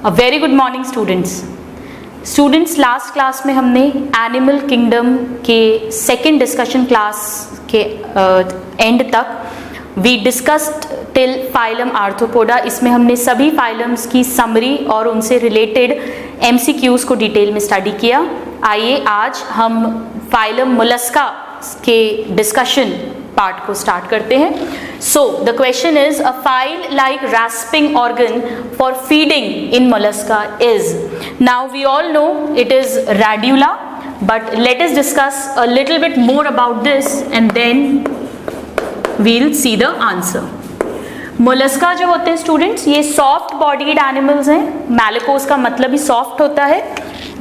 Very good morning students last class में हमने animal kingdom के सेकेंड डिस्कशन क्लास के एंड तक we discussed till phylum Arthropoda. इसमें हमने सभी फाइलम्स की समरी और उनसे रिलेटेड एमसीक्यूज को डिटेल में स्टडी किया। आइए आज हम फाइलम मोलस्का के डिस्कशन पार्ट को स्टार्ट करते हैं। So the question is a file like rasping organ for feeding in Mollusca is. Now we all know it is radula, but let us discuss a little bit more about this and then we'll see the answer. Mollusca जो होते हैं students, ये soft bodied animals हैं। मैलिकोस का मतलब ही soft होता है।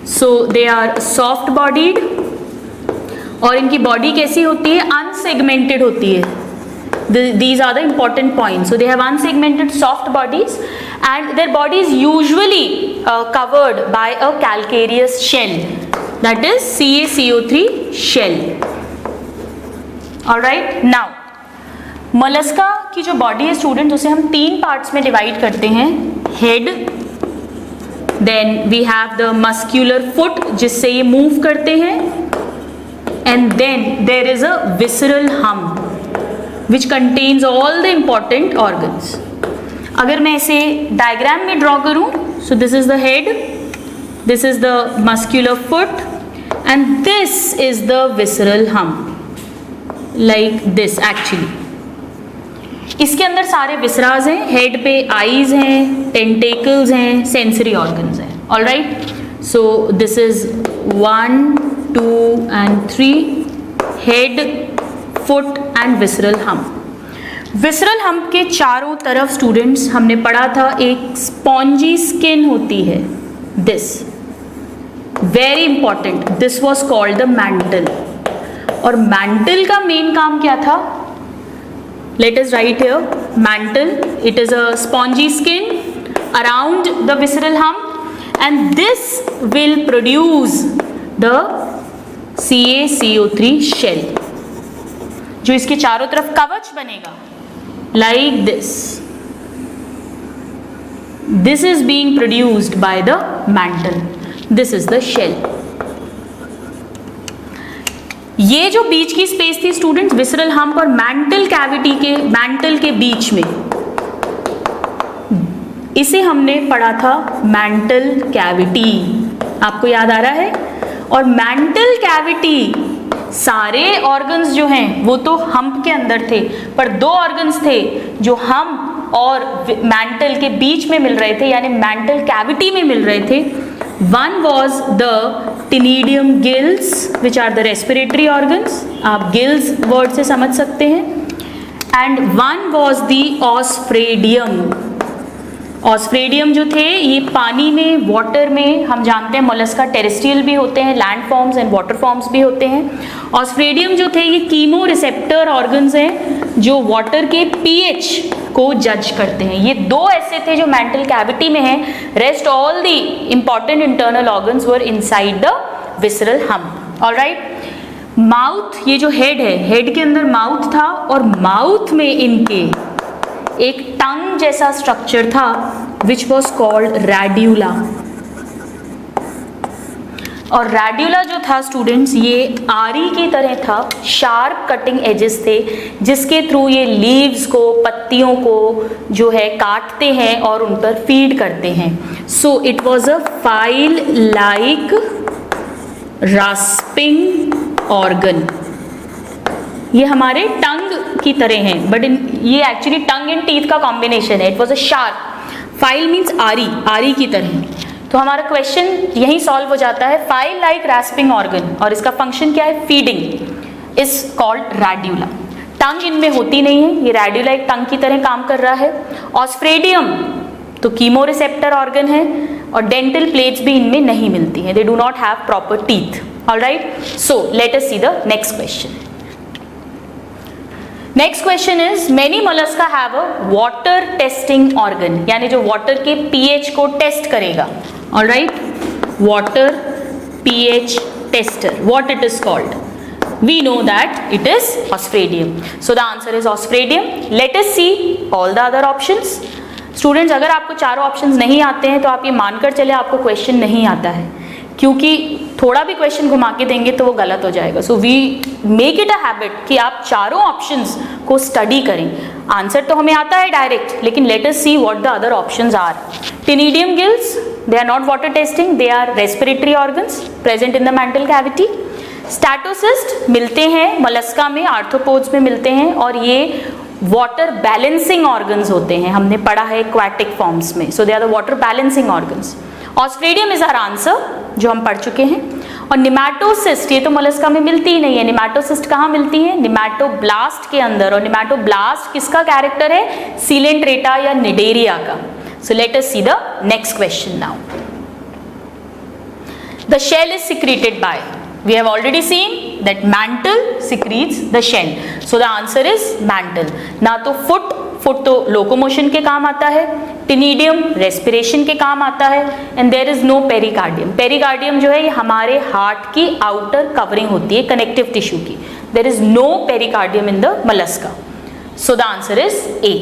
So they are soft bodied और इनकी बॉडी कैसी होती है? अनसेगमेंटेड होती है। These are the important points. So they have unsegmented soft bodies and their body is usually covered by a calcareous shell, that is CaCO3 shell. All right. Now Mollusca की जो body है student, उसे हम तीन parts में divide करते हैं। Head, then we have the muscular foot जिससे ये मूव करते हैं, and then there is a visceral hump which contains all the important organs. अगर मैं इसे डायग्राम में ड्रॉ करूं, so this is the head, this is the muscular foot and this is the visceral hump, like this actually. इसके अंदर सारे विसराज हैं, head पे आईज हैं, टेंटेकल्स हैं, सेंसरी ऑर्गन्स हैं। All right, so this is 1, 2 and 3, head, foot and visceral hump. Visceral hump के चारों तरफ स्टूडेंट्स हमने पढ़ा था एक स्पॉन्जी स्किन होती है, this very important, this was called the mantle. और मैंटल का मेन काम क्या था? Let us write here, mantle, it is a spongy skin around the visceral hump and this will produce the CaCO3 shell, जो इसके चारों तरफ कवच बनेगा, like this. This is being produced by the mantle, this is the shell. ये जो बीच की स्पेस थी स्टूडेंट्स, विसरल हम्प और मैंटल कैविटी के, मैंटल के बीच में, इसे हमने पढ़ा था मैंटल कैविटी। आपको याद आ रहा है? और मैंटल कैविटी, सारे ऑर्गन्स जो हैं वो तो हम्प के अंदर थे, पर दो ऑर्गन्स थे जो हम्प और मैंटल के बीच में मिल रहे थे, यानी मैंटल कैविटी में मिल रहे थे। One was the ctenidium gills which are the respiratory organs, आप गिल्स वर्ड से समझ सकते हैं, and one was the osphradium. Osphradium जो थे ये पानी में, वाटर में, हम जानते हैं मोलस्का टेरेस्ट्रियल भी होते हैं, land forms and water forms भी होते हैं। ऑस्फ्रेडियम जो थे ये कीमो रिसेप्टर ऑर्गन्स हैं जो वाटर के पीएच को जज करते हैं। ये दो ऐसे थे जो मेंटल कैविटी में हैं, rest all the important internal organs were inside the visceral hump. Alright, mouth, ये जो हेड है, हेड के अंदर माउथ था और माउथ में इनके एक टंग जैसा स्ट्रक्चर था विच वॉज कॉल्ड रेड्यूला। और रेड्यूला जो था स्टूडेंट्स, ये आरी की तरह था, शार्प कटिंग एजेस थे जिसके थ्रू ये लीव्स को, पत्तियों को जो है काटते हैं और उन पर फीड करते हैं। So it was a file like rasping organ. ये हमारे टंग की तरह हैं, बट ये एक्चुअली टंग एंड टीथ का कॉम्बिनेशन है। It was a sharp, file means आरी, आरी की तरह। तो हमारा क्वेश्चन यही सॉल्व हो जाता है, फाइल लाइक रास्पिंग ऑर्गन, और इसका फंक्शन क्या है? Feeding, is called radula. Tongue इनमें होती नहीं है, ये रेड्यूला एक टंग की तरह काम कर रहा है। ऑस्फ्रेडियम तो कीमो रिसेप्टर ऑर्गन है और डेंटल प्लेट्स भी इनमें नहीं मिलती हैं, they do not have proper teeth. Alright, so let us see the next question. Next question is, many mollusca have a water testing organ, यानी जो वाटर के पीएच को टेस्ट करेगा। Alright, water pH tester, what it is called? We know that it is osphradium. So the answer is osphradium. Let us see all the other options. Students अगर आपको चारों options नहीं आते हैं तो आप ये मानकर चले आपको क्वेश्चन नहीं आता है, क्योंकि थोड़ा भी क्वेश्चन घुमा के देंगे तो वो गलत हो जाएगा। So we make it a habit कि आप चारों ऑप्शंस को स्टडी करें। आंसर तो हमें आता है डायरेक्ट, लेकिन let us see what the other options are. Ctenidium gills, they are not water testing, they are respiratory organs present in the mantle cavity. Statocyst मिलते हैं मोलस्का में, आर्थ्रोपोड्स में मिलते हैं, और ये वाटर बैलेंसिंग ऑर्गन्स होते हैं, हमने पढ़ा है एक्वाटिक फॉर्म्स में। So they are the water balancing organs. Osphradium is our answer, जो हम पढ़ चुके हैं। और निमैटोसिस्ट, ये तो मोलस्का में मिलती ही नहीं है। निमैटोसिस्ट कहाँ मिलती है? निमैटोब्लास्ट के अंदर। और निमैटोब्लास्ट किसका कैरेक्टर है? सीलेंट्रेटा या निडेरिया का। So let us see the next question now. The shell is secreted by, we have already seen that mantle secretes the shell, so the answer is mantle। ना तो फुट तो locomotion के काम आता है, टिनिडियम respiration के काम आता है, and there is no pericardium. Pericardium जो है ये हमारे हार्ट की आउटर कवरिंग होती है कनेक्टिव टिश्यू की। There is no pericardium in the mollusca, so the answer is A.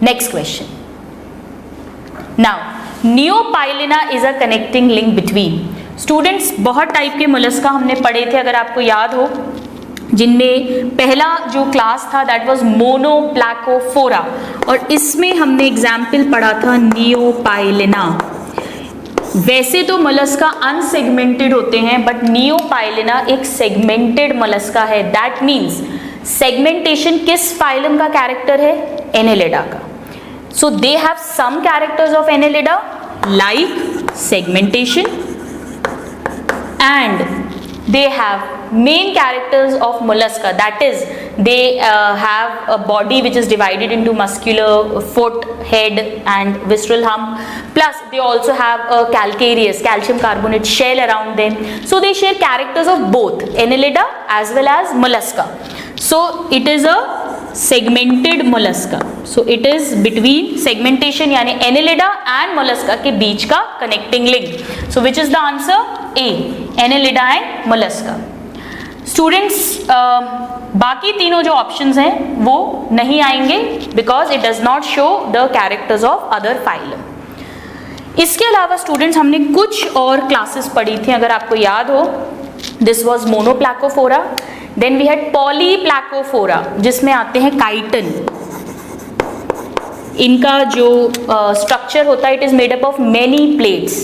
Next question now, neopilina is a connecting link between. Students बहुत type के मोलस्का हमने पढ़े थे, अगर आपको याद हो, जिनमें पहला जो क्लास था दैट वाज मोनोप्लैकोफोरा, और इसमें हमने एग्जाम्पल पढ़ा था नियोपाइलिना। वैसे तो मोलस्का अनसेगमेंटेड होते हैं, बट नियोपाइलिना एक सेगमेंटेड मोलस्का है। दैट मीन्स सेगमेंटेशन किस फाइलम का कैरेक्टर है? एनेलिडा का। So they have some characters of annelida like segmentation, and they have main characters of mollusca, that is they have a body which is divided into muscular, foot, head and visceral hump, plus they also have a calcareous calcium carbonate shell around them, so they share characters of both annelida as well as mollusca। so it is a segmented mollusca, so it is between segmentation यानी annelida and mollusca के बीच का connecting link। so which is the answer? A, annelida and mollusca। Students बाकी तीनों जो options हैं वो नहीं आएंगे because it does not show the characters of other phylum. इसके अलावा स्टूडेंट्स हमने कुछ और क्लासेस पढ़ी थी, अगर आपको याद हो। This was monoplacophora, then we had polyplacophora जिसमें आते हैं काइटन। इनका जो स्ट्रक्चर होता है it is made up of many plates.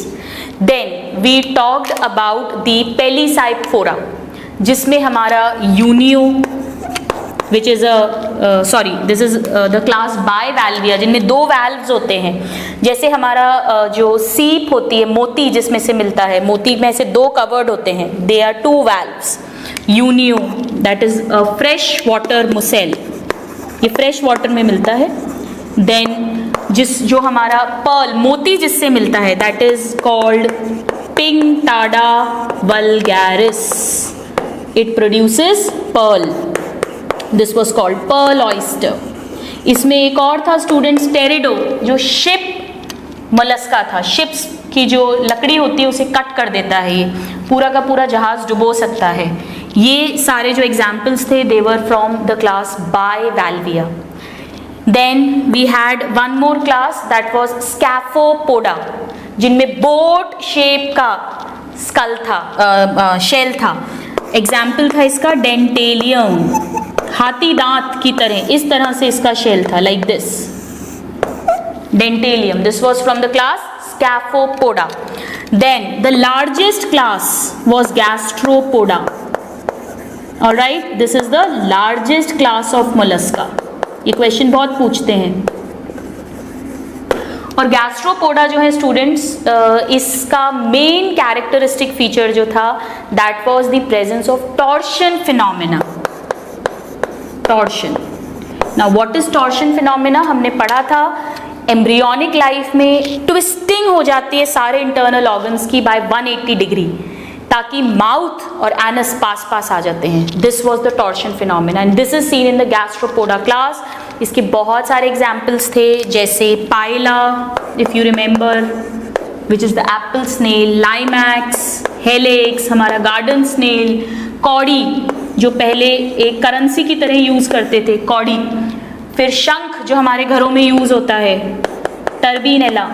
Then we talked about the pelecypoda जिसमें हमारा unio which is this is the class bivalvia जिनमें दो वैल्व्स होते हैं। जैसे हमारा जो सीप होती है मोती जिसमें से मिलता है, मोती में से दो कवर्ड होते हैं, they are two valves. Unio that is fresh water mussel, ये फ्रेश वाटर में मिलता है। देन जो हमारा पर्ल मोती जिससे मिलता है that is called pinctada vulgaris, it produces pearl, this was called pearl oyster। इसमें एक और था स्टूडेंट्स टेरिडो जो शिप मोलस्का था, शिप्स की जो लकड़ी होती है उसे कट कर देता है, ये पूरा का पूरा जहाज डुबो सकता है। ये सारे जो एग्जाम्पल्स थे they were from the class bivalvia. Then we had one more class that was scaphopoda जिनमें बोट शेप का स्कल था, शेल था। एग्जाम्पल था इसका डेंटेलियम, हाथी दांत की तरह, इस तरह से इसका शेल था, like this dentalium. This was from the class scaphopoda. Then the largest class was gastropoda. Alright, this is the largest class of mollusca. ये क्वेश्चन बहुत पूछते हैं। और गैस्ट्रोपोडा जो है स्टूडेंट्स, इसका मेन कैरेक्टरिस्टिक फीचर जो था that was the presence of torsion phenomena. Torsion, now what is torsion phenomena? हमने पढ़ा था एम्ब्रियोनिक लाइफ में ट्विस्टिंग हो जाती है सारे इंटरनल ऑर्गन्स की बाय 180 डिग्री, ताकि माउथ और एनस पास पास आ जाते हैं। This was the torsion phenomena and this is seen in the gastropoda class. इसके बहुत सारे एग्जाम्पल्स थे जैसे pila if you remember which is the apple snail, limax, helix हमारा गार्डन स्नेल, कौड़ी जो पहले एक करेंसी की तरह यूज करते थे कौड़ी, फिर शंख जो हमारे घरों में यूज होता है, turbinella.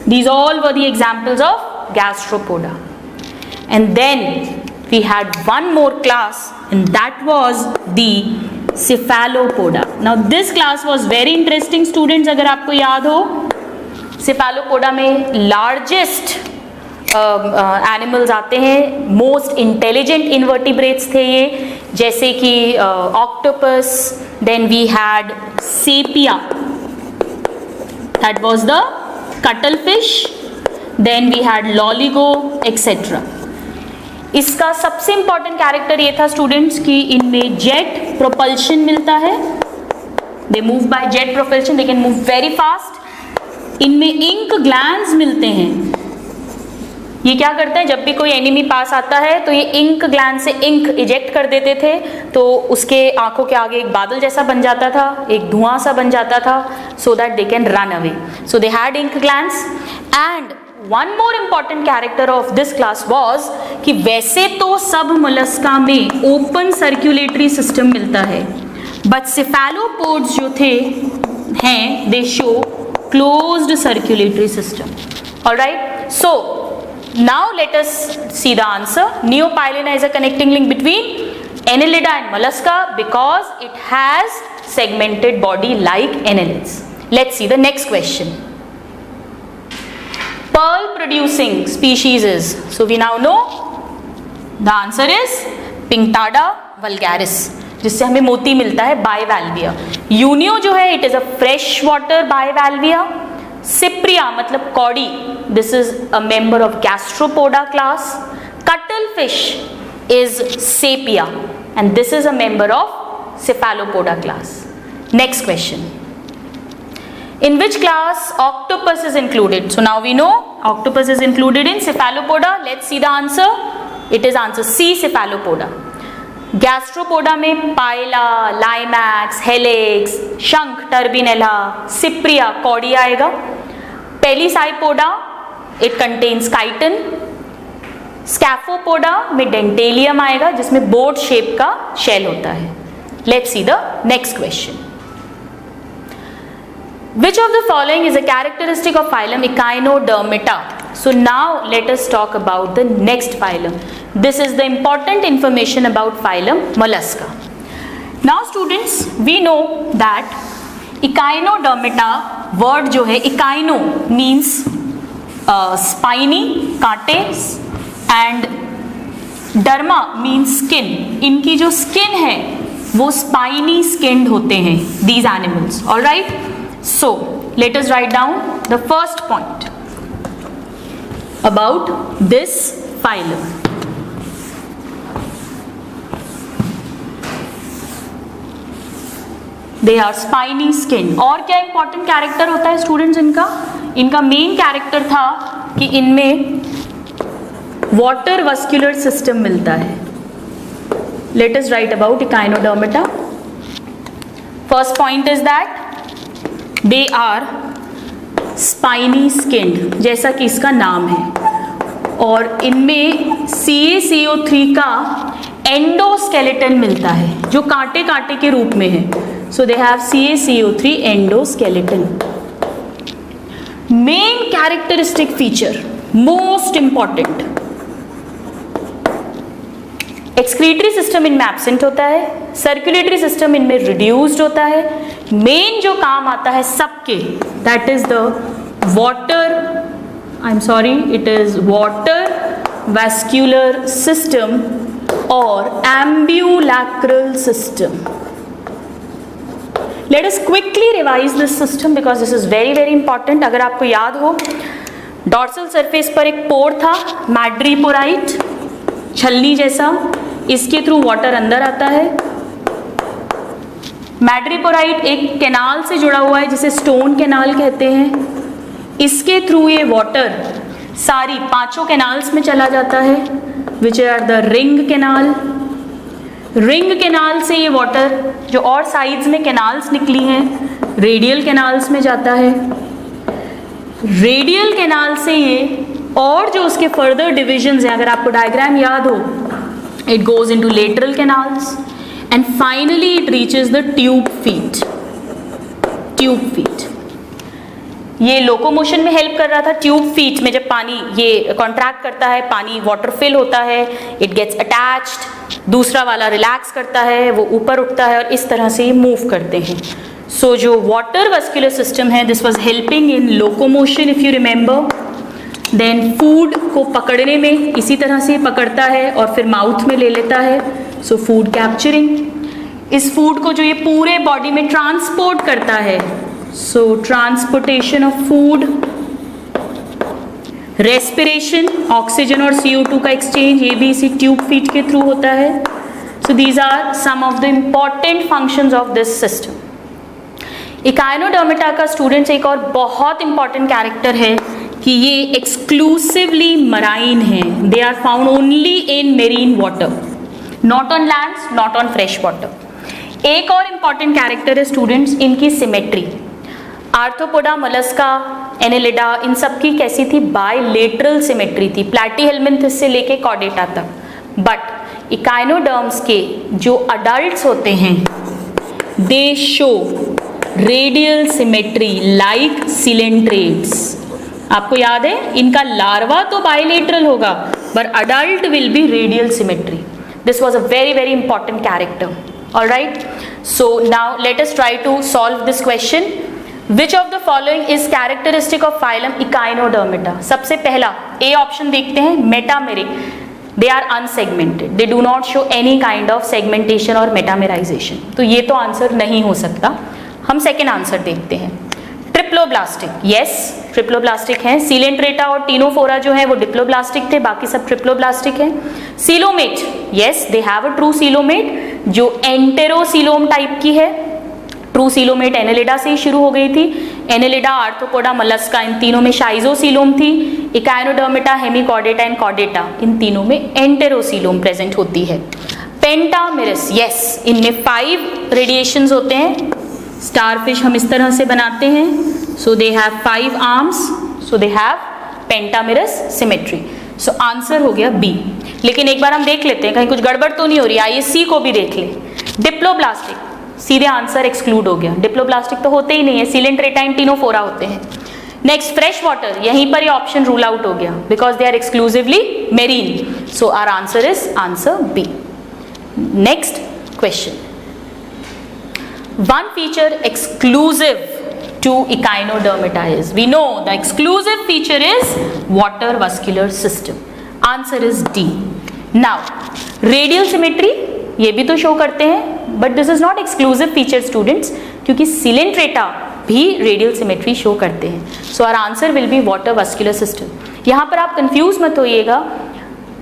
These all were the examples of gastropoda. And then we had one more class, and that was the cephalopoda. Now this class was very interesting students. अगर आपको याद हो, cephalopoda में largest एनिमल्स आते हैं, most intelligent invertebrates थे ये, जैसे कि octopus, then we had sepia, that was the cuttle fish, then we had loligo etcetera. इसका सबसे इंपॉर्टेंट कैरेक्टर ये था स्टूडेंट्स कि इनमें जेट प्रोपल्शन मिलता है. They move by jet propulsion, they can move very fast. इनमें इंक ग्लैंड्स मिलते हैं. ये क्या करते हैं, जब भी कोई एनिमी पास आता है तो ये इंक ग्लैंड से इंक इजेक्ट कर देते थे, तो उसके आंखों के आगे एक बादल जैसा बन जाता था, एक धुआं सा बन जाता था, so that they can run away. So they had ink glands. And one more important character of this class was कि वैसे तो सब मोलस्का में ओपन सर्कुलेटरी सिस्टम मिलता है, बट सेफेलोपोड्स जो थे हैं, they show closed circulatory system. Alright, so now let us see the answer. Neopilena is a connecting link between Annelida and mollusca because it has segmented body like annelids. Let's see the next question. Pearl producing species is, so we now know the answer is Pinctada vulgaris, जिससे हमें मोती मिलता है, bivalvia. Unio जो है, it is a fresh water bivalvia. Cypria मतलब कौड़ी, this is a member of gastropoda class. Cuttlefish is sepia and this is a member of cephalopoda class. Next question. In which class octopus is included? So now we know octopus is included in cephalopoda. Let's see the answer. It is answer C, cephalopoda. Gastropoda में पाइला, लाइमैक्स, helix, शंख, टर्बिनेला, सिप्रिया, Cardi आएगा. पेलिसाइपोडा it contains chiton. स्कैफोपोडा में Dentalium आएगा जिसमें boat shape का shell होता है. Let's see the next question. Which of the following is a characteristic of phylum Echinodermata? So now let us talk about the next phylum. This is the important information about phylum Mollusca. Now students, we know that Echinodermata word जो है, Echino means spiny, कांटे, and derma means skin. इनकी जो skin है वो spiny skinned होते हैं, these animals. All right. So let us write down the first point about this phylum. They are spiny skin. और क्या important character होता है students इनका? इनका main character था कि इनमें water vascular system मिलता है. Let us write about Echinodermata. First point is that they are spiny skinned, जैसा कि इसका नाम है, और इनमें CaCO3 का एंडोस्केलेटन मिलता है जो कांटे कांटे के रूप में है. So they have CaCO3 endoskeleton. Main characteristic feature, most important, excretory system इनमें एब्सेंट होता है, सर्कुलेटरी सिस्टम इनमें रिड्यूस्ड होता है. मेन जो काम आता है सबके, that is the water, I am sorry, it is water vascular system और ambulacral system. Let us quickly revise this system because this is very very important. अगर आपको याद हो, डॉर्सल सरफेस पर एक पोर था, मैड्रीपोराइट, छलनी जैसा, इसके थ्रू वाटर अंदर आता है. मैड्रीपोराइट एक कैनाल से जुड़ा हुआ है जिसे स्टोन कैनाल कहते हैं. इसके थ्रू ये वाटर सारी 5 कैनाल्स में चला जाता है, which are the ring canal. Ring canal से ये वाटर जो और साइड्स में कैनाल्स निकली हैं, रेडियल कैनाल्स में जाता है. रेडियल कैनाल से ये और जो उसके फर्दर डिविजन्स हैं, अगर आपको डायग्राम याद हो, it goes into lateral canals and finally it reaches the tube feet. ये लोकोमोशन में हेल्प कर रहा था। ट्यूब फीट में जब पानी ये कॉन्ट्रैक्ट करता है, पानी वाटर फिल होता है, इट गेट्स अटैच्ड, दूसरा वाला रिलैक्स करता है, वो ऊपर उठता है और इस तरह से ये मूव करते हैं। सो जो वाटर वस्कुलर सिस्टम है, this was helping in locomotion if you remember. Then food को पकड़ने में इसी तरह से पकड़ता है और फिर माउथ में ले लेता है, सो फूड कैप्चरिंग। इस फूड को जो ये पूरे बॉडी में ट्रांसपोर्ट करता है, so transportation of food. Respiration, oxygen और CO2 का एक्सचेंज, ये भी इसी ट्यूब फीट के थ्रू होता है। So these are some of the important functions of this system. Echinodermata का स्टूडेंट्स एक और बहुत इंपॉर्टेंट कैरेक्टर है कि ये एक्सक्लूसिवली मराइन है। They are found only in marine water, not on lands, not on fresh water. एक और इंपॉर्टेंट कैरेक्टर है स्टूडेंट्स, इनकी सिमेट्री। आर्थ्रोपोडा, मोलस्का, एनेलिडा, इन सब की कैसी थी? बायलेटरल सिमेट्री थी, प्लैटीहेल्मिन्थस से लेके कॉर्डेटा तक। बट इकाइनोडर्म्स के जो अडल्ट्स होते हैं, they show radial symmetry like coelenterates. आपको याद है, इनका लार्वा तो बायलेटरल होगा, but adult will be radial symmetry. This was a very very important character. Alright, so now let us try to solve this question. Which of the following is characteristic of phylum Echinodermata? सबसे पहला A option देखते हैं, metameric. They are unsegmented, they do not show any kind of segmentation और मेटामेराइजेशन, तो ये तो answer नहीं हो सकता। हम सेकेंड आंसर देखते हैं। ट्रिप्लोब्लास्टिक, यस ट्रिप्लोब्लास्टिक हैं। सीलेंट्रेटा और टीनोफोरा जो है वो डिप्लोब्लास्टिक थे, बाकी सब ट्रिप्लोब्लास्टिक हैं। Coelomate, yes they have a true coelomate जो एंटेरोसीलोम टाइप की है। ट्रू सीलोमेट एनेलिडा से ही शुरू हो गई थी। एनेलिडा, आर्थ्रोपोडा, मोलस्का, इन तीनों में शाइजोसीलोम थी। इकाइनोडर्मिटा, हेमिकॉर्डेटा एंड कॉर्डेटा, इन तीनों में एंटेरोसीलोम प्रेजेंट होती है। पेंटामेरस, यस इनमें 5 रेडिएशंस होते हैं। स्टारफिश हम इस तरह से बनाते हैं, so they have 5 arms, so they have pentamerous symmetry. So answer हो गया बी। लेकिन एक बार हम देख लेते हैं कहीं कुछ गड़बड़ तो नहीं हो रही, आइए सी को भी देख लें। डिप्लोब्लास्टिक, सीधे आंसर एक्सक्लूड हो गया, डिप्लोब्लास्टिक तो होते ही नहीं है, सीलेंट्रेटा एंड टीनोफोरा होते हैं। नेक्स्ट फ्रेश वाटर, यहीं पर ये ऑप्शन रूल आउट हो गया because they are exclusively marine, so our answer is answer B. Next question, one feature exclusive to Echinodermata is, we know the exclusive feature is water vascular system. Answer is D. Now radial symmetry ये भी तो show करते हैं, but this is not exclusive feature students, क्योंकि Coelenterata भी radial symmetry show करते हैं. So our answer will be water vascular system. यहाँ पर आप कंफ्यूज मत होइएगा,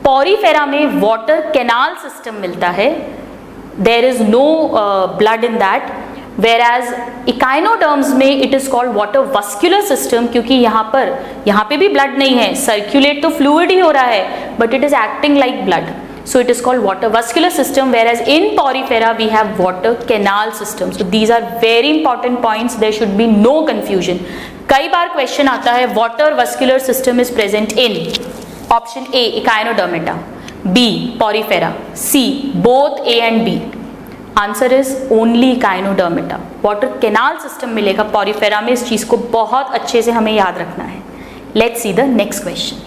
पॉरीफेरा में वाटर कैनाल सिस्टम मिलता है, there is no blood in that, whereas echinoderms में it is called water vascular system, क्योंकि यहाँ पे भी ब्लड नहीं है, सर्कुलेट तो फ्लूइड ही हो रहा है, but it is acting like blood, so it is called water vascular system, whereas in porifera we have water canal system. So these are very important points, there should be no confusion. कई बार question आता है water vascular system is present in option A Echinodermata, B porifera, C both A and B. Answer is only Echinodermata. Water canal system मिलेगा Porifera में, इस चीज को बहुत अच्छे से हमें याद रखना है. Let's see the next question.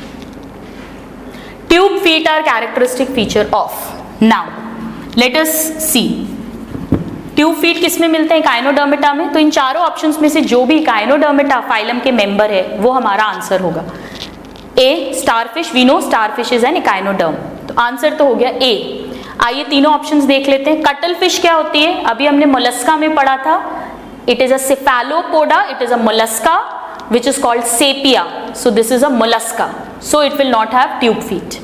Tube feet are characteristic feature of. Now let us see tube feet किस में मिलते हैं? Echinodermata में. तो इन चारों ऑप्शंस में से जो भी Echinodermata फाइलम के मेंबर है वो हमारा आंसर होगा. A starfish, we know starfish is an echinoderm, तो आंसर तो हो गया ए. आइए तीनों ऑप्शंस देख लेते हैं. कटल फिश क्या होती है? अभी हमने मोलस्का में पढ़ा था. It is a Cephalopoda, it is a Mollusca which is called sepia, so this is a mollusca, so it will not have tube feet.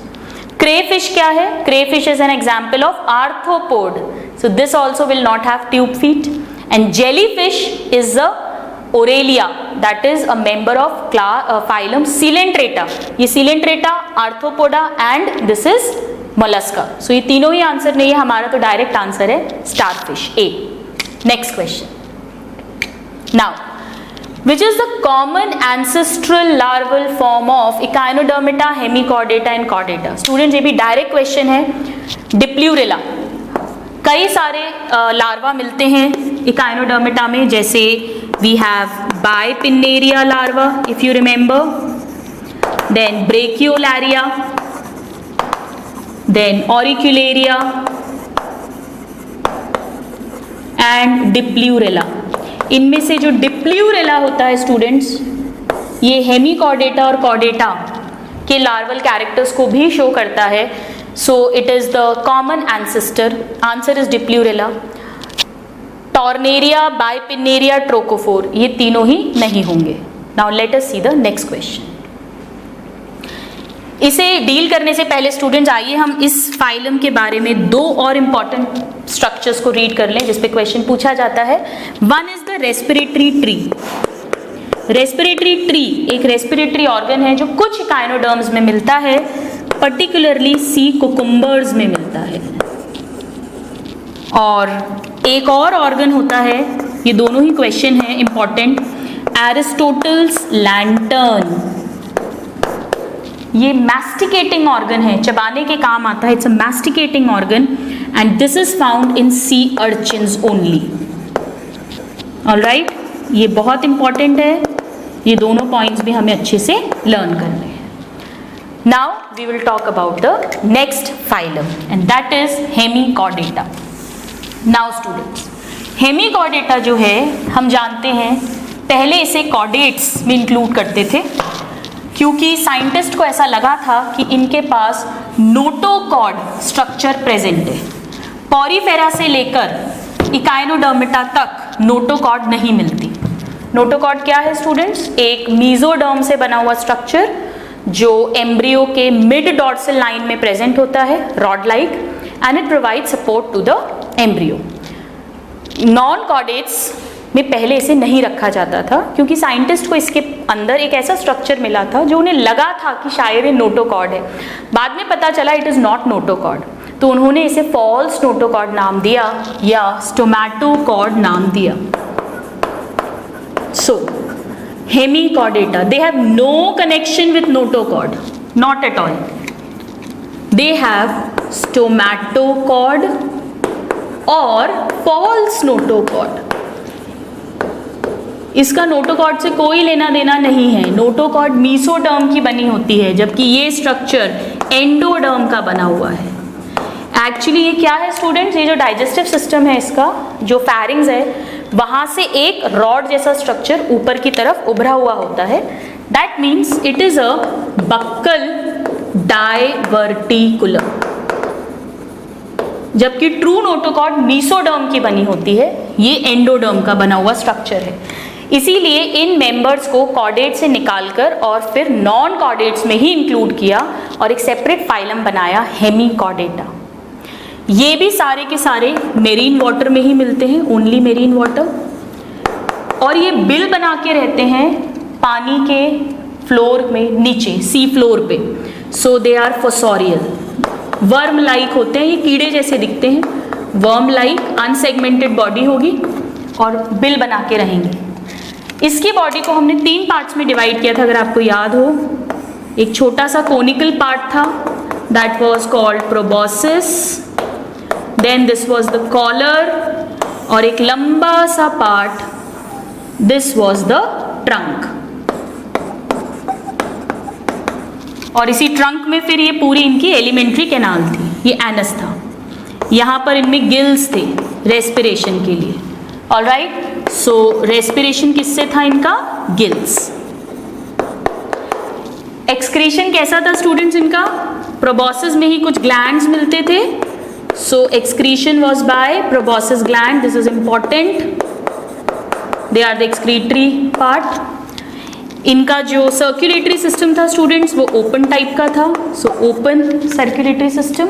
Crayfish क्या है? Crayfish is an example of arthropod, so this also will not have tube feet. And jellyfish is a Aurelia, that is a member of phylum Coelenterata. ये Coelenterata, arthropoda and this is mollusca. So ये तीनों ही answer नहीं है हमारा, तो direct answer है starfish A. Next question. Now which is the common ancestral larval form of Echinodermata, Hemichordata and Chordata? Students ये भी डायरेक्ट क्वेश्चन है. डिप्लूरेला, कई सारे लार्वा मिलते हैं Echinodermata में, जैसे we have bipinnaria larva, if you remember, then brachiolaria, then auricularia and diplurella. इनमें से जो डिप्ल्यूरेला होता है स्टूडेंट्स, ये हेमिकॉर्डेटा और कॉर्डेटा के लार्वल कैरेक्टर्स को भी शो करता है. So it is the common ancestor. Answer is dipleurula. Tornaria, bipinnaria, trochophore, ये तीनों ही नहीं होंगे. Now let us see the next question. इसे डील करने से पहले स्टूडेंट्स आइए हम इस फाइलम के बारे में दो और इंपॉर्टेंट स्ट्रक्चर्स को रीड कर लें जिस पे क्वेश्चन पूछा जाता है. One is the respiratory tree. Respiratory tree एक रेस्पिरेटरी ऑर्गन है जो कुछ इकाइनोडर्म्स में मिलता है, पर्टिकुलरली सी कुकुम्बर्स में मिलता है. और एक और ऑर्गन होता है, ये दोनों ही क्वेश्चन है इंपॉर्टेंट, एरिस्टोटल्स लैंटर्न. ये मैस्टिकेटिंग ऑर्गन है, चबाने के काम आता है. It's a masticating organ and this is found in sea urchins only. Alright, ये बहुत इंपॉर्टेंट है. ये दोनों पॉइंट्स भी हमें अच्छे से लर्न करने हैं. Now we will talk about the next phylum and that is hemichordata. Now students, hemichordata जो है हम जानते हैं पहले इसे कॉर्डेट्स में इंक्लूड करते थे क्योंकि साइंटिस्ट को ऐसा लगा था कि इनके पास नोटोकॉर्ड स्ट्रक्चर प्रेजेंट है. पॉरीफेरा से लेकर इकाइनोडर्मिटा तक नोटोकॉर्ड नहीं मिलती. नोटोकॉर्ड क्या है स्टूडेंट्स? एक मीजोडर्म से बना हुआ स्ट्रक्चर जो एम्ब्रियो के मिड डॉर्सल लाइन में प्रेजेंट होता है, rod like, and it provide support to the embryo. Non chordates में पहले इसे नहीं रखा जाता था क्योंकि साइंटिस्ट को इसके अंदर एक ऐसा स्ट्रक्चर मिला था जो उन्हें लगा था कि शायद ये नोटोकॉर्ड है. बाद में पता चला इट इज़ नॉट नोटोकॉर्ड, तो उन्होंने इसे फॉल्स नोटोकॉर्ड नाम दिया या स्टोमैटोकॉर्ड नाम दिया. So Hemichordata, they have no connection with notochord, not at all. They have stomatochord और फॉल्स नोटोकॉर्ड. इसका नोटोकॉर्ड से कोई लेना देना नहीं है. नोटोकॉर्ड मीसोडर्म की बनी होती है जबकि ये स्ट्रक्चर एंडोडर्म का बना हुआ है. एक्चुअली ये क्या है स्टूडेंट्स? ये जो डाइजेस्टिव सिस्टम है इसका, जो फैरिंग्स है, वहाँ से एक रॉड जैसा स्ट्रक्चर ऊपर की तरफ उभरा हुआ होता है. That means it is a buccal diverticulum. जबकि ट्रू नोटोकॉर्ड मीसोडर्म की बनी होती है, ये एंडोडर्म का बना हुआ स्ट्रक्चर है. इसीलिए इन मेंबर्स को कॉर्डेट से निकालकर और फिर नॉन कॉर्डेट्स में ही इंक्लूड किया और एक सेपरेट फाइलम बनाया हेमिकॉर्डेटा. ये भी सारे के सारे मेरीन वाटर में ही मिलते हैं, ओनली मेरीन वाटर. और ये बिल बना के रहते हैं पानी के फ्लोर में, नीचे सी फ्लोर पे. सो they are fossorial, worm like होते हैं. ये कीड़े जैसे दिखते हैं, वर्म लाइक, अनसेगमेंटेड बॉडी होगी और बिल बना के रहेंगे. इसकी बॉडी को हमने 3 पार्ट्स में डिवाइड किया था अगर आपको याद हो. एक छोटा सा कोनिकल पार्ट था, that was called proboscis. Then this was the collar और एक लंबा सा part, this was the trunk. और इसी ट्रंक में फिर ये पूरी इनकी एलिमेंट्री कैनाल थी. ये एनस था. यहाँ पर इनमें गिल्स थे रेस्पिरेशन के लिए. ऑलराइट, सो रेस्पिरेशन किससे था इनका? गिल्स. एक्सक्रीशन कैसा था स्टूडेंट्स इनका? प्रोबॉसिस में ही कुछ ग्लैंड्स मिलते थे. So excretion was by proboscis gland. This is important. They are the excretory part. इनका जो सर्कुलेटरी सिस्टम था स्टूडेंट्स वो ओपन टाइप का था. So open circulatory system.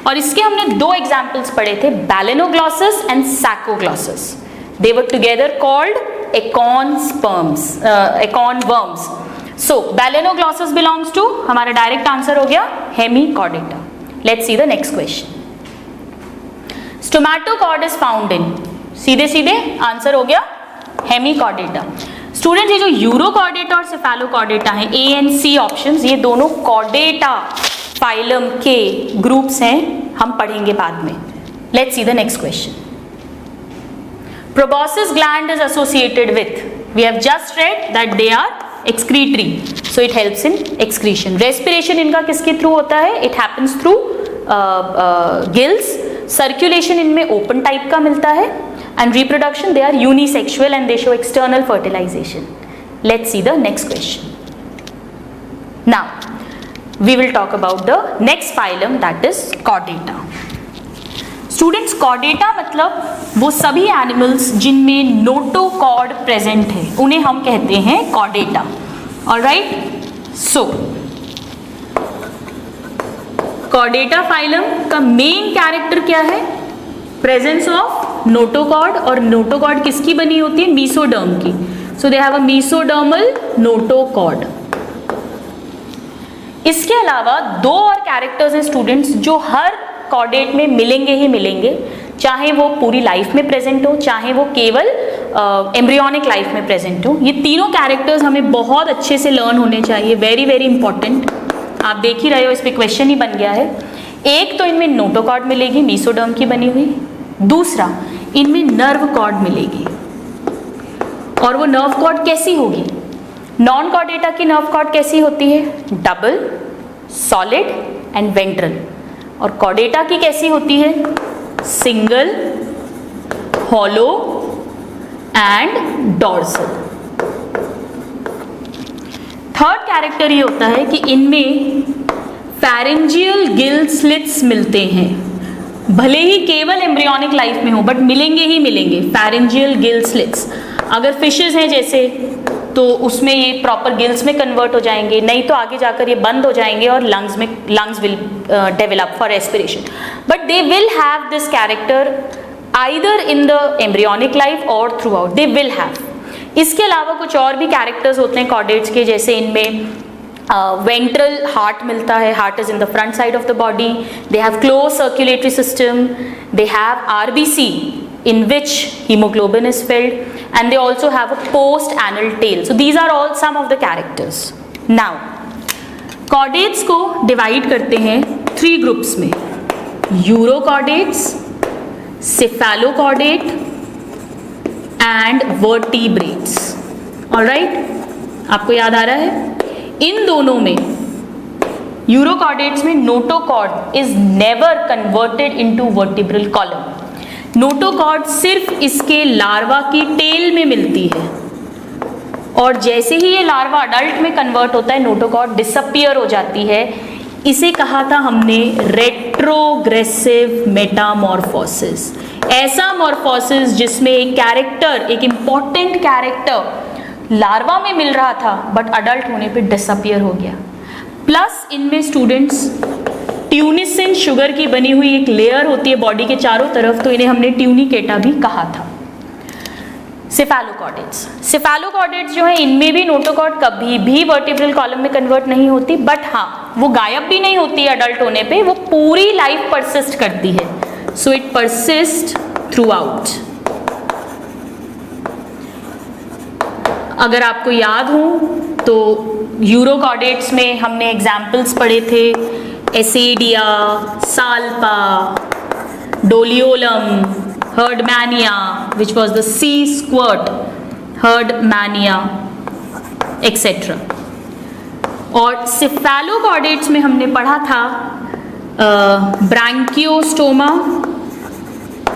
और इसके हमने 2 एग्जाम्पल्स पढ़े थे, Balanoglossus and Saccoglossus. They were together called acorn sperms, acorn worms. So Balanoglossus belongs to, हमारा डायरेक्ट आंसर हो गया Hemichordata. Let's see the next question. Stomatochord is found इन, सीधे सीधे आंसर हो गया हेमिकॉर्डेटा. स्टूडेंट, ये जो यूरोकॉर्डेटा और सेफेलोकॉर्डेटा हैं, ए एंड सी ऑप्शंस, ये दोनों कॉर्डेटा फाइलम के ग्रुप्स हैं, हम पढ़ेंगे बाद में. Let's see the next question. Proboscis gland is associated with, We have just read that they are excretory, so it helps in excretion. Respiration इनका किसके थ्रू होता है? It happens through gills. Circulation इनमें open type का मिलता है. And reproduction, they are unisexual and they show external fertilization. Let's see the next question. Now, we will talk about the next phylum, that is Chordata. Students, Chordata मतलब वो सभी animals जिनमें notochord present है उन्हें हम कहते हैं Chordata. Alright? So, Chordata phylum का मेन कैरेक्टर क्या है? Presence of notochord. और नोटोकॉर्ड किसकी बनी होती है? मीसोडर्म की. सो they have a mesodermal notochord. इसके अलावा दो और कैरेक्टर्स हैं स्टूडेंट्स जो हर कॉर्डेट में मिलेंगे ही मिलेंगे, चाहे वो पूरी लाइफ में प्रेजेंट हो, चाहे वो केवल एम्ब्रियोनिक लाइफ में प्रेजेंट हो. ये तीनों कैरेक्टर्स हमें बहुत अच्छे से लर्न होने चाहिए. Very very important. आप देख ही रहे हो, इस पे क्वेश्चन ही बन गया है. एक तो इनमें नोटोकॉर्ड मिलेगी मीसोडर्म की बनी हुई. दूसरा, इनमें नर्व कॉर्ड मिलेगी. और वो नर्व कॉर्ड कैसी होगी? नॉन कॉर्डेटा की नर्व कॉर्ड कैसी होती है? Double, solid and ventral. और कॉर्डेटा की कैसी होती है? Single, hollow and dorsal. Third character ये होता है कि इनमें फैरेंजियल गिल स्लिट्स मिलते हैं. भले ही केवल एम्ब्रियोनिक लाइफ में हो बट मिलेंगे ही मिलेंगे फैरेंजियल गिल स्लिट्स. अगर फिशेस हैं जैसे तो उसमें ये प्रॉपर गिल्स में कन्वर्ट हो जाएंगे, नहीं तो आगे जाकर ये बंद हो जाएंगे और lungs will develop for respiration. But they will have this character either in the embryonic life और throughout they will have. इसके अलावा कुछ और भी कैरेक्टर्स होते हैं कॉर्डेट्स के, जैसे इनमें वेंट्रल हार्ट मिलता है. Heart is in the front side of the body. They have close circulatory system. They have RBC in which hemoglobin is filled, and they also have a post anal tail. So these are all some of the characters. Now, chordates को divide करते हैं 3 groups में: urochordates, cephalochordate and vertebrates. All right? आपको याद आ रहा है? इन दोनों में urochordates में notochord is never converted into vertebral column. Notochord सिर्फ इसके लार्वा की टेल में मिलती है, और जैसे ही ये लार्वा अडल्ट में कन्वर्ट होता है नोटोकॉर्ड डिसअपियर हो जाती है. इसे कहा था हमने रेट्रोग्रेसिव मेटामॉर्फोसिस. ऐसा मॉर्फोसिस जिसमें एक कैरेक्टर, एक इंपॉर्टेंट कैरेक्टर लार्वा में मिल रहा था बट अडल्ट होने पे डिसअपियर हो गया. प्लस इनमें स्टूडेंट्स ट्यूनिसिन शुगर की बनी हुई एक लेयर होती है बॉडी के चारों तरफ, तो इन्हें हमने ट्यूनिकेटा भी कहा था. सेफेलोकॉर्डेट्स जो है इनमें भी नोटोकॉर्ड कभी भी वर्टिब्रल कॉलम में कन्वर्ट नहीं होती, बट हाँ वो गायब भी नहीं होती है अडल्ट होने पे, वो पूरी लाइफ परसिस्ट करती है. So it persist through out. अगर आपको याद हो तो यूरोकॉर्डेट्स में हमने एग्जाम्पल्स पढ़े थे: Ascidia, Salpa, Doliolum, Herdmania which was the sea squirt, Herdmania etcetera. और सेफेलोकॉर्डेट्स में हमने पढ़ा था ब्रैंकियोस्टोमा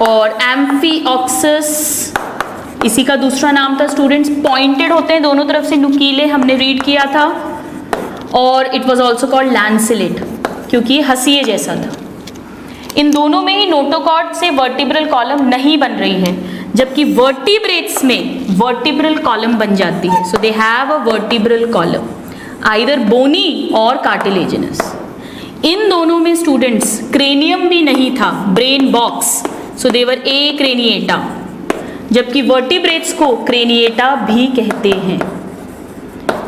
और एम्फीऑक्सिस. इसी का दूसरा नाम था स्टूडेंट्स. पॉइंटेड होते हैं दोनों तरफ से, नुकीले, हमने रीड किया था. और इट वॉज ऑल्सो कॉल्ड लैंसिलेट क्योंकि हंसिए जैसा था. इन दोनों में ही नोटोकॉर्ड से वर्टिब्रल कॉलम नहीं बन रही है, जबकि वर्टिब्रेट्स में वर्टिब्रल कॉलम बन जाती है. So they have a vertebral column either bony और कार्टिलेजिनस. इन दोनों में स्टूडेंट्स क्रेनियम भी नहीं था, brain box. So they were a craniata, जबकि वर्टिब्रेट्स को क्रेनिएटा भी कहते हैं.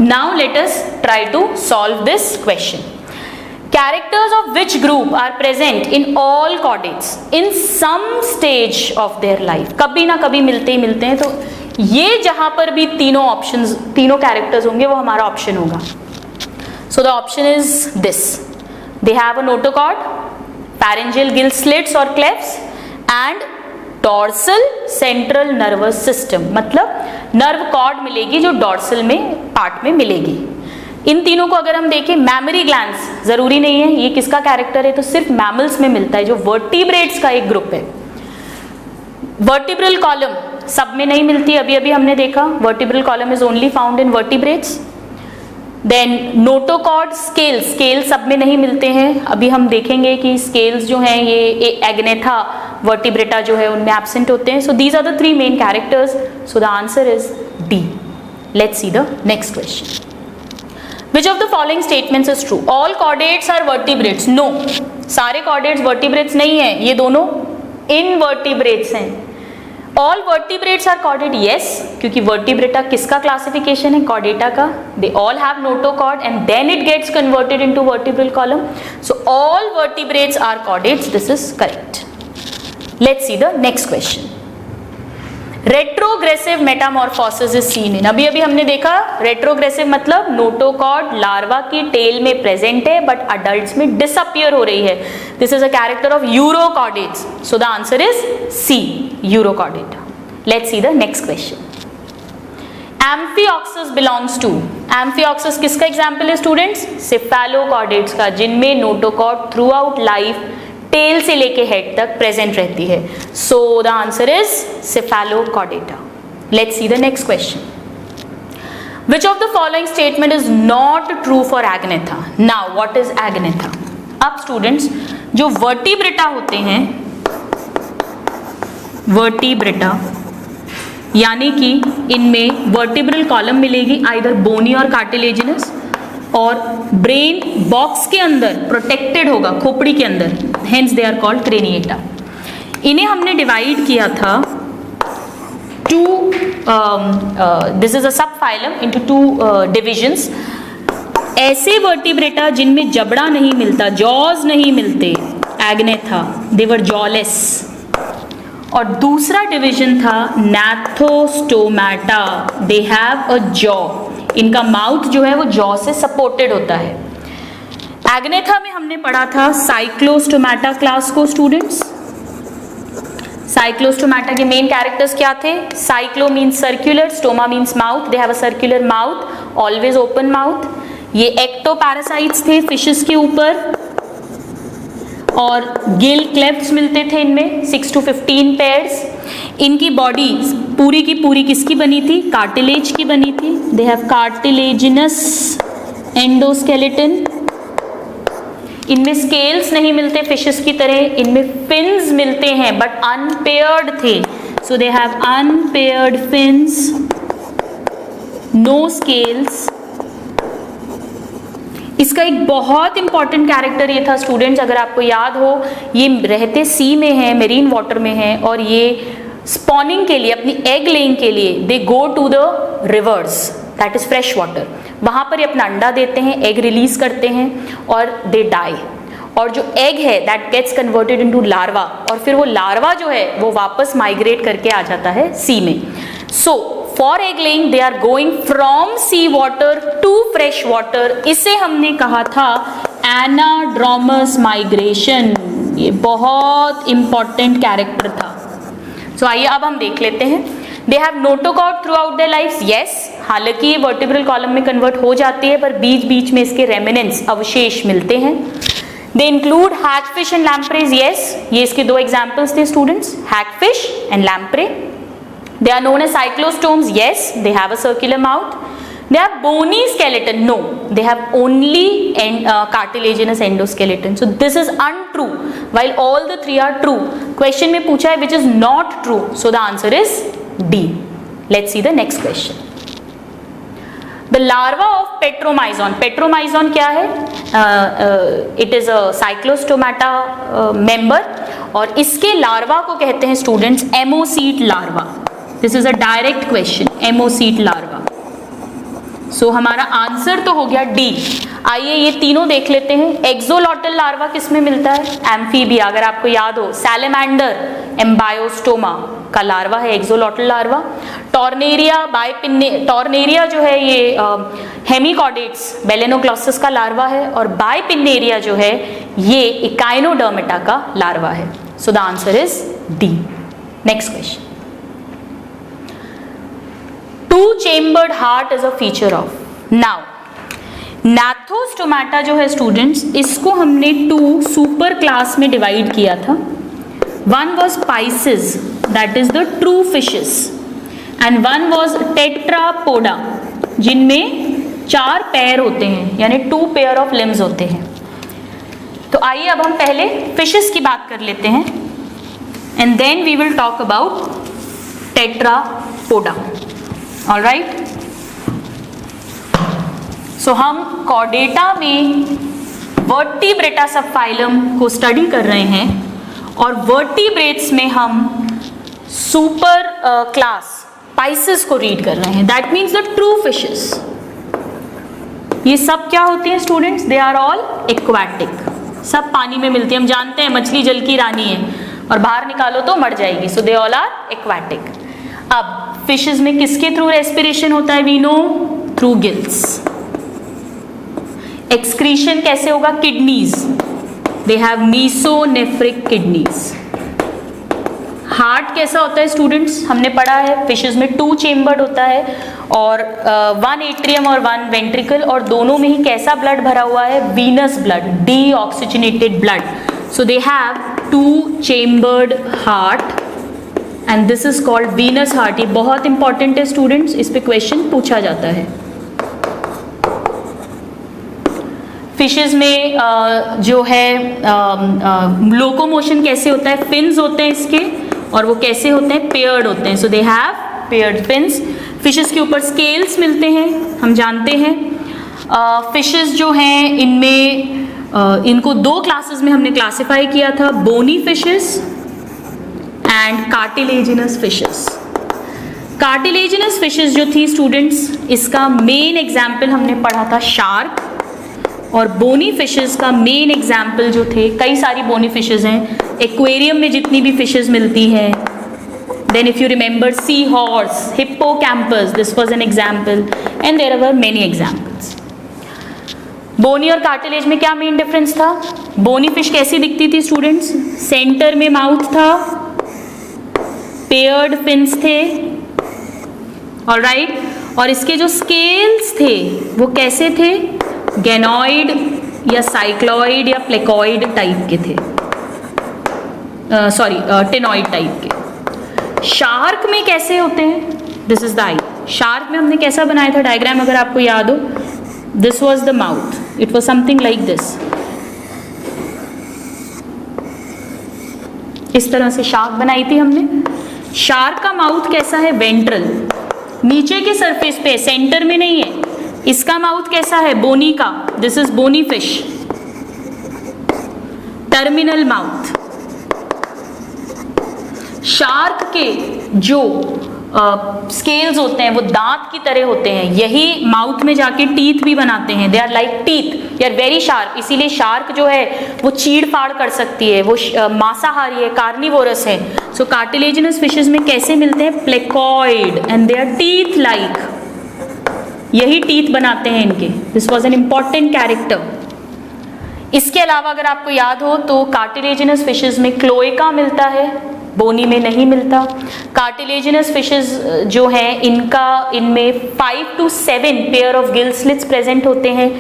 Now let us try to solve this question. Characters of which group are present in all chordates in some stage of their life? कभी ना कभी मिलते ही मिलते हैं, तो ये जहां पर भी तीनों ऑप्शंस, तीनों कैरेक्टर्स होंगे वो हमारा ऑप्शन होगा. So the option is this: they have a notochord, pharyngeal gill slits or clefts, and dorsal central nervous system, मतलब नर्व कॉर्ड मिलेगी जो डॉर्सल में पार्ट में मिलेगी। इन तीनों को अगर हम देखें, मैमरी ग्लैंड्स जरूरी नहीं है ये किसका कैरेक्टर है, तो सिर्फ मैमल्स में मिलता है, जो वर्टिब्रेट्स का एक ग्रुप है। वर्टिब्रल कॉलम सब में नहीं मिलती, अभी अभी हमने देखा vertebral column is only found in vertebrates. Then notochord scales, scale सब में नहीं मिलते हैं, अभी हम देखेंगे कि स्केल्स जो हैं ये एग्नेथा वर्टिब्रेटा जो है उनमें एब्सेंट होते हैं। So these are the three main characters, so the answer is D. Let's see the next question. Which of the following statements is true? All chordates are vertebrates. No, सारे chordates vertebrates नहीं है, ये दोनों invertebrates हैं। All vertebrates are chordate. Yes, क्योंकि vertebrata किसका classification है? Chordata का। They all have notochord and then it gets converted into vertebral column. So all vertebrates are chordates. This is correct. Let's see the next question. Retrogressive metamorphosis is seen in, अभी अभी हमने देखा retrogressive मतलब notochord larva की tail में present है but adults में disappear हो रही है। This is a character of urochordates, so the answer is C, urochordata. Let's see the next question. Amphioxus belongs to, amphioxus किसका एग्जाम्पल है स्टूडेंट्स? सिफेलोकॉर्डेट्स का, जिनमें notochord throughout life tail से लेके हेड तक प्रेजेंट रहती है। So the answer is cephalochordata. Let's see the next question. Which of the following statement is not true for Agnatha? Now what is Agnatha? अब students जो vertebrata होते हैं, vertebrata यानी कि इनमें वर्टिब्रल कॉलम मिलेगी आइदर बोनी और cartilaginous, और ब्रेन बॉक्स के अंदर प्रोटेक्टेड होगा, खोपड़ी के अंदर, hence they are called craniata. इन्हें हमने डिवाइड किया था टू, दिस इज अ सब फाइलम इनटू टू डिविजन्स। ऐसे वर्टिब्रेटा जिनमें जबड़ा नहीं मिलता, जॉज नहीं मिलते, एग्नेथा, दे वर जॉलेस। और दूसरा डिवीजन था नैथोस्टोमाटा, दे हैव अ जॉ, इनका माउथ जो है वो जॉ से सपोर्टेड होता है। एग्नेथा में हमने पढ़ा था साइक्लोस्टोमाटा क्लास को स्टूडेंट्स। साइक्लोस्टोमाटा के मेन कैरेक्टर्स क्या थे? Cyclo means circular, stoma means mouth, they have a circular mouth, always open mouth. ये एक्टोपैरासाइट्स थे फिशेस के ऊपर, और गिल क्लेफ्ट्स मिलते थे इनमें 6 to 15 पेयर्स। इनकी बॉडी पूरी की पूरी किसकी बनी थी? कार्टिलेज की बनी थी। They have cartilaginous endoskeleton. इनमें स्केल्स नहीं मिलते फिशेस की तरह, इनमें फिन्स मिलते हैं बट अनपेयर्ड थे, so they have unpaired fins, no scales. इसका एक बहुत इंपॉर्टेंट कैरेक्टर ये था स्टूडेंट्स, अगर आपको याद हो, ये रहते सी में है, मेरीन वाटर में है, और ये स्पॉनिंग के लिए, अपनी एग लेइंग के लिए they go to the rivers, that is fresh water. वहां पर ये अपना अंडा देते हैं, एग रिलीज करते हैं और दे डाई, और जो एग है that gets converted into larva, और फिर वो लार्वा जो है वो वापस माइग्रेट करके आ जाता है सी में। So for egg laying they are going from sea water to fresh water, इसे हमने कहा था एनाड्रोमस माइग्रेशन। ये बहुत इंपॉर्टेंट कैरेक्टर था। सो आइए अब हम देख लेते हैं। They have notochord through out their life, yes, हालांकि ये वर्टिब्रल कॉलम में कन्वर्ट हो जाती है, पर बीच बीच में इसके रेमिनेंट्स, अवशेष मिलते हैं। They include hagfish and lampreys, yes, ये इसके दो एग्जाम्पल्स थे students, hagfish and lamprey. They are known as cyclostomes, yes, they have a circular mouth. They have bony skeleton, no, they have only cartilaginous endoskeleton. So this is untrue, while all the three are true. Question में पूछा है which is not true, so the answer is D. Let's see the next question. The larva of Petromyzon. Petromyzon क्या है? It is a cyclostomata member, और इसके larva को कहते हैं students ammocoete larva. This is a direct question, ammocoete larva. So हमारा answer तो हो गया डी। आइए ये तीनों देख लेते हैं। एक्सोलॉटल लार्वा किस में मिलता है? एम्फीबिया, अगर आपको याद हो, सैलेमेंडर एम्बायोस्टोमा का लार्वा है एक्सोलॉटल लार्वा। टॉर्नेरिया टॉर्नेरिया जो है ये हेमिकॉर्डेट्स बेलेनोग्लॉसस का लार्वा है, और बाइपिन्नेरिया जो है ये इकाइनोडर्मेटा का लार्वा है। So the answer is D. Next question, two chambered heart is a feature of. Now Gnathostomata जो है स्टूडेंट्स, इसको हमने 2 सुपर क्लास में डिवाइड किया था. One was Pisces, that is the true fishes, and one was Tetrapoda, जिनमें 4 पैर होते हैं, यानी 2 पेयर ऑफ लिम्स होते हैं. तो आइए अब हम पहले फिशेस की बात कर लेते हैं, and then we will talk about Tetrapoda. Alright, so हम कॉर्डेटा में वर्टिब्रेटा सब फाइलम को स्टडी कर रहे हैं, और वर्टिब्रेट्स में हम सुपर क्लास पाइसिस को रीड कर रहे हैं. That means the true fishes. ये सब क्या होती हैं students? They are all aquatic, सब पानी में मिलती है. हम जानते हैं मछली जल की रानी है, और बाहर निकालो तो मर जाएगी. So they all are aquatic. अब फिशेस में किसके थ्रू रेस्पिरेशन होता है? We know through gills. Excretion कैसे होगा? Kidneys, they have mesonephric kidneys. Heart कैसा होता है स्टूडेंट्स? हमने पढ़ा है फिशेस में 2 चेम्बर्ड होता है, और 1 एट्रियम और 1 वेंट्रिकल, और दोनों में ही कैसा ब्लड भरा हुआ है? Venous blood, deoxygenated blood. So they have 2 chambered heart, and this is called venous heart. ये बहुत इंपॉर्टेंट है स्टूडेंट्स, इस पे क्वेश्चन पूछा जाता है. फिशेस में जो है लोकोमोशन कैसे होता है? फिन्स होते हैं इसके, और वो कैसे होते हैं? पेयर्ड होते हैं. So they have paired fins. Fishes के ऊपर स्केल्स मिलते हैं, हम जानते हैं. फिशेस जो हैं इनमें इनको 2 क्लासेस में हमने क्लासिफाई किया था, bony fishes and cartilaginous fishes. Cartilaginous fishes जो थी स्टूडेंट्स, इसका मेन एग्जाम्पल हमने पढ़ा था शार्क, और बोनी फिशेस का मेन एग्जाम्पल जो थे, कई सारी बोनी फिशेस हैं एक्वेरियम में जितनी भी फिशेस मिलती हैं. Then if you remember sea horse, Hippocampus, this was an example, and there were many examples. Bony और कार्टिलेज में क्या मेन डिफरेंस था? बोनी फिश कैसी दिखती थी स्टूडेंट्स? सेंटर में माउथ था, पेयर्ड फिन्स थे, ऑलराइट, और इसके जो स्केल्स थे वो कैसे थे? गैनॉइड या साइक्लॉइड या प्लेकॉइड टाइप के थे, सॉरी टेनॉइड टाइप के. शार्क में कैसे होते हैं? This is the I. Shark में हमने कैसा बनाया था डायग्राम, अगर आपको याद हो? This was the mouth, it was something like this. इस तरह से शार्क बनाई थी हमने. शार्क का माउथ कैसा है? वेंट्रल, नीचे के सरफेस पे, सेंटर में नहीं है. इसका माउथ कैसा है? बोनी का, this is bony fish, terminal mouth. Shark के जो स्केल्स होते हैं वो दांत की तरह होते हैं, यही माउथ में जाके टीथ भी बनाते हैं. They are like teeth, they are very sharp. इसीलिए शार्क जो है वो चीड़ फाड़ कर सकती है, वो मांसाहारी है, कार्निवोरस है. सो कार्टिलेजिनस फिशेस में कैसे मिलते हैं? Placoid, and they are teeth like, यही टीथ बनाते हैं इनके. This was an important character. इसके अलावा अगर आपको याद हो तो कार्टिलेजिनस फिशेस में क्लोएका मिलता है, बोनी में नहीं मिलता. कार्टिलेजिनस फिशेस जो हैं इनमें 5 to 7 pair of gill slits present होते हैं.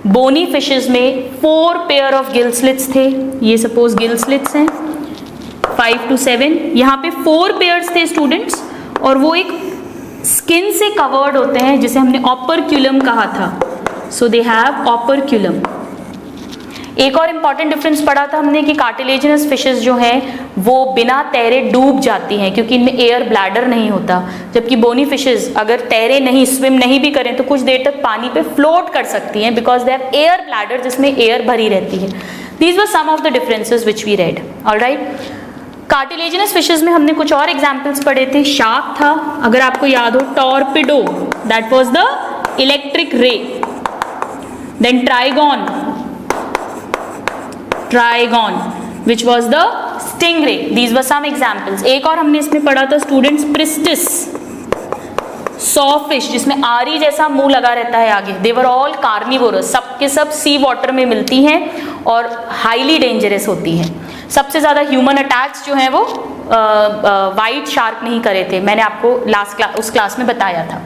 बोनी फिशेस में 4 पेयर ऑफ गिल स्लिट्स थे. ये सपोज गिल स्लिट्स हैं 5 to 7, यहाँ पे 4 पेयर्स थे स्टूडेंट्स, और वो एक स्किन से कवर्ड होते हैं जिसे हमने ऑपरक्यूलम कहा था. सो दे हैव ऑपरक्यूलम. एक और इंपॉर्टेंट डिफरेंस पढ़ा था हमने कि कार्टिलेजिनस फिशेस जो हैं वो बिना तैरे डूब जाती हैं क्योंकि इनमें एयर ब्लैडर नहीं होता, जबकि बोनी फिशेस अगर तैरे नहीं, स्विम नहीं भी करें तो कुछ देर तक पानी पे फ्लोट कर सकती हैं because they have air bladder जिसमें एयर भरी रहती है. These were some of the differences which we read. Alright, cartilaginous fishes में हमने कुछ और एग्जाम्पल्स पढ़े थे. शार्क था, अगर आपको याद हो, torpedo, that was the electric ray. Then trygon which was the stingray. These were some examples. एक और हमने इसमें पढ़ा था स्टूडेंट्स, प्रिस्टिस, सॉफिश जिसमें आरी जैसा मुंह लगा रहता है आगे. दे वर ऑल कार्निवोरस, सब के सब सी वाटर में मिलती हैं और हाईली डेंजरस होती हैं. सबसे ज़्यादा ह्यूमन अटैक्स जो हैं वो वाइट शार्क ने ही करे थे, मैंने आपको उस क्लास में बताया था।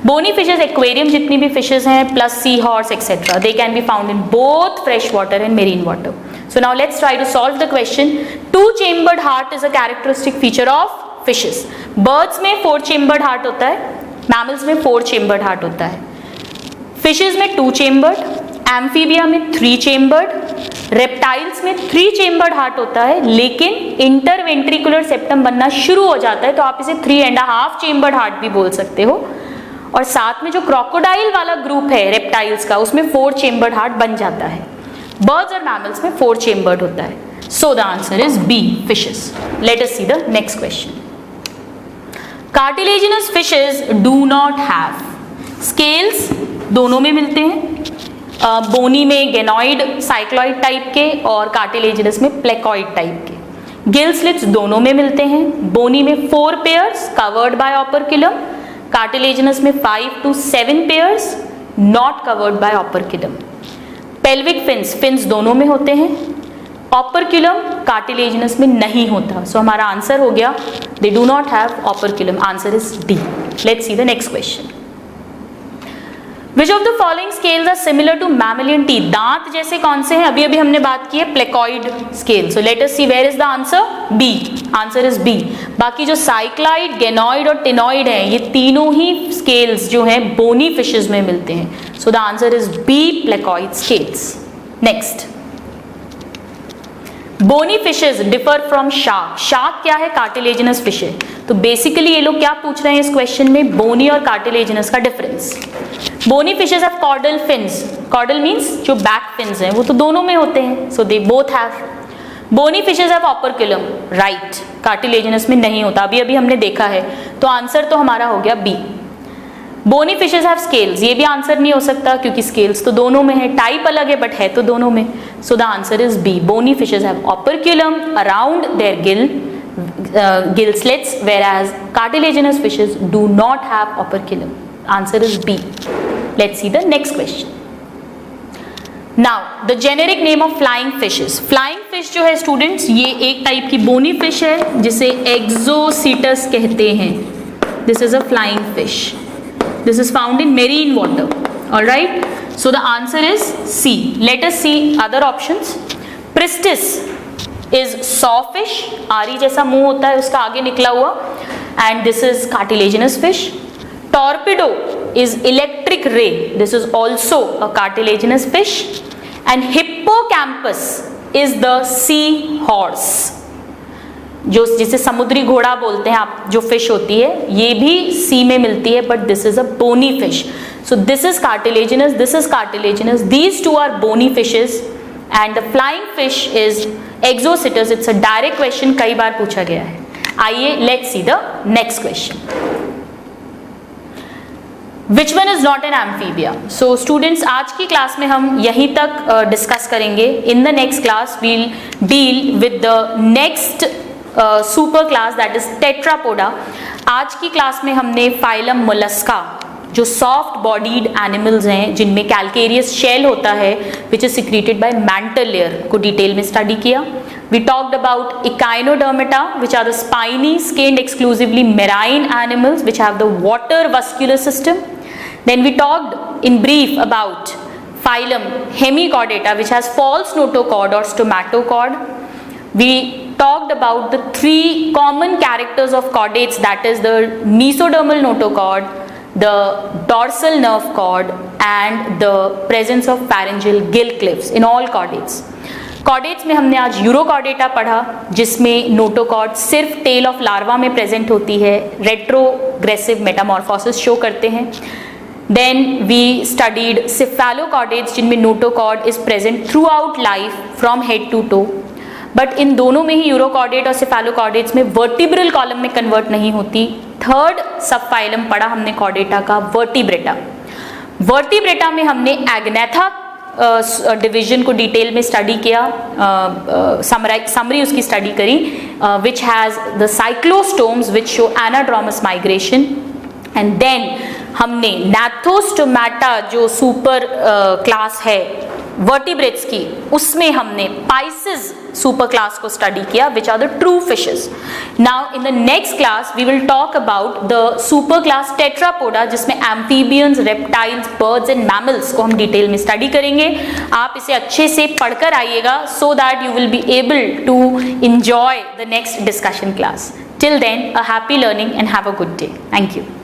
बोनी फिशेज एक्वेरियम जितनी भी फिशेज हैं plus sea horse etcetera, they can be found in both fresh water and marine water. So now let's try to solve the question. 2 chambered heart is a characteristic feature of fishes. Birds में 4 chambered heart होता है, mammals में 4 chambered heart होता है, fishes में 2 chambered, amphibia में 3 chambered, reptiles में 3 chambered heart होता है, लेकिन इंटरवेंट्रिकुलर सेप्टम बनना शुरू हो जाता है तो आप इसे 3.5 चेम्बर्ड हार्ट भी बोल सकते हो। और साथ में जो क्रोकोडाइल वाला ग्रुप है रेप्टाइल्स का, उसमें 4 चेम्बर्ड हार्ट बन जाता है। बर्ड्स और मैमल्स में 4 चेम्बर्ड होता है। So the answer is B, fishes. Let us see the next question. Cartilaginous fishes do not have scales, दोनों में मिलते हैं, बोनी में गेनॉइड साइक्लॉइड टाइप के और कार्टिलेजिनस में प्लेकॉइड टाइप के। गिल स्लिट्स दोनों में मिलते हैं, बोनी में 4 pairs covered by operculum, cartilaginous में 5 to 7 pairs not covered by operculum. Pelvic fins दोनों में होते हैं, ऑपरक्युलम कार्टिलेजिनस में नहीं होता। सो हमारा आंसर हो गया they do not have operculum, answer is D. Let's see the next question. Which of the following scales are similar to mammalian teeth? दांत जैसे कौन से हैं? अभी अभी हमने बात की है placoid scale. So let us see where is the answer, B, answer is B. बाकी जो साइक्लाइड, गेनॉइड और टिनॉइड हैं, ये तीनों ही स्केल्स जो हैं बोनी फिशेज में मिलते हैं। So the answer is B, placoid scales. Next, bony fishes differ from shark. Shark क्या है? कार्टिलेजिनस फिश है। तो बेसिकली ये लोग क्या पूछ रहे हैं इस क्वेश्चन में, बोनी और कार्टिलेजिनस का difference. Bony fishes have caudal fins, caudal means जो बैक फिन्स हैं वो तो दोनों में होते हैं, so they both have. Bony fishes have operculum, right, cartilaginous में नहीं होता, अभी अभी हमने देखा है, तो आंसर तो हमारा हो गया B. Bony fishes have scales, ये भी आंसर नहीं हो सकता क्योंकि स्केल्स तो दोनों में है, टाइप अलग है बट है तो दोनों में। So the answer is B, bony fishes have operculum around their gill slits, whereas cartilaginous fishes do not have operculum. Answer is B. Let's see the next question. Now the generic name of flying fishes. Flying fish जो है students, ये एक type की bony fish है जिसे एक्सोसिटस कहते हैं। This is a flying fish. This is found in marine water. All right. So the answer is C. Let us see other options. Pristis is sawfish, आरी जैसा मुंह होता है उसका आगे निकला हुआ, and this is cartilaginous fish. Torpedo is electric ray, this is also a cartilaginous fish. And hippocampus is the sea horse, जो जिसे समुद्री घोड़ा बोलते हैं आप, जो फिश होती है ये भी सी में मिलती है, but this is a bony fish. So this is cartilaginous, this is cartilaginous, these two are bony fishes and the flying fish is exocoetus. It's a direct question, कई बार पूछा गया है. आइए let's see the next question. Which one is not an amphibia? So students, आज की class में हम यहीं तक डिस्कस करेंगे. In the next class we'll deal with the next super class that is tetrapoda. आज की क्लास में हमने फाइलम मोलस्का, जो सॉफ्ट बॉडीड एनिमल्स हैं जिनमें कैल्केरियस शेल होता है which is secreted by mantle layer, को डिटेल में स्टडी किया. We talked about echinodermata, which are the spiny, skinned, exclusively marine animals which have the water vascular system. Then we talked in brief about phylum Hemichordata, which has false notochord or stomatochord. We talked about the three common characters of chordates, that is the mesodermal notochord, the dorsal nerve cord, and the presence of pharyngeal gill cliffs in all chordates. Chordates में हमने आज urochordata पढ़ा, जिसमें notochord सिर्फ tell of larva में present होती है, retrogressive Metamorphosis show करते हैं. देन वी स्टडीड सिफेलोकॉर्डेट्स, जिनमें notochord is present through out life from head to to, but in दोनों में ही यूरोकॉर्डेट और सिफेलोकॉर्डेट्स में वर्टिब्रल कॉलम में कन्वर्ट नहीं होती. थर्ड सब फाइलम पढ़ा हमने कॉर्डेटा का, वर्टिब्रेटा. वर्टिब्रेटा में हमने एग्नेथा डिवीजन को डिटेल में स्टडी किया, समरी उसकी स्टडी करी, which has the cyclostomes which show anadromous migration. And then हमने नैथोस्टोमाटा, जो सुपर क्लास है वर्टिब्रेट्स की, उसमें हमने पाइसेस सुपर क्लास को स्टडी किया, which are the true fishes. Now in the next class we will talk about the super class Tetrapoda, जिसमें amphibians, reptiles, birds and mammals को हम डिटेल में स्टडी करेंगे. आप इसे अच्छे से पढ़कर आइएगा so that you will be able to enjoy the next discussion class. Till then, a happy learning and have a good day. Thank you.